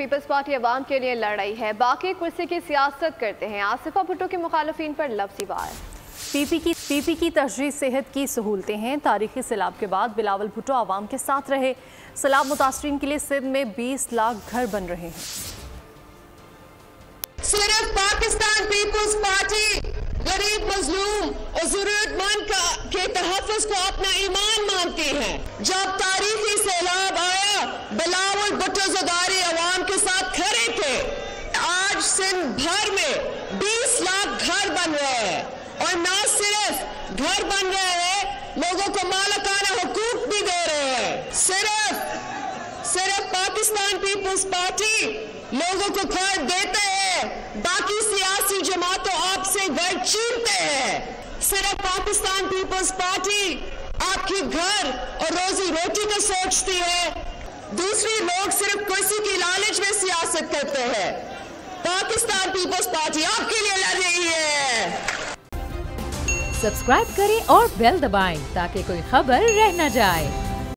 Peoples party अवाम के लिए लड़ रही है, बाकी कुर्सी की सियासत करते हैं। आसिफा भुट्टो के मुखालफिन पर लफ्ज़ी वार। पीपी की तशरीह सेहत की सहूलतें हैं। तारीखी सैलाब के बाद बिलावल भुट्टो आवाम के साथ रहे। सैलाब मुतासरीन के लिए सिंध में 20 लाख घर बन रहे हैं। सिर्फ पाकिस्तान पीपल्स पार्टी गरीब मजलूम और जरूरतमंद के तहफ़्फ़ुज़ को अपना ईमान मानती है। जब तारीखी सैलाब आया, बिलावल भुट्टो ज़रदारी अवाम के साथ खड़े थे। आज सिंध भर में 20 लाख घर बन रहे हैं और न सिर्फ घर बन रहे हैं, लोगों को मालिकाना हुकूक भी दे रहे हैं। सिर्फ पाकिस्तान पीपल्स पार्टी लोगों को घर देते हैं, बाकी सियासी जमातों आपसे घर छीनते हैं। सिर्फ पाकिस्तान पीपल्स पार्टी आपकी घर और रोजी रोटी को सोचती है, दूसरी लोग सिर्फ कुर्सी की लालच में सियासत करते हैं। पाकिस्तान पीपल्स पार्टी आपके लिए लड़ रही है। सब्सक्राइब करें और बेल दबाएं ताकि कोई खबर रह न जाए।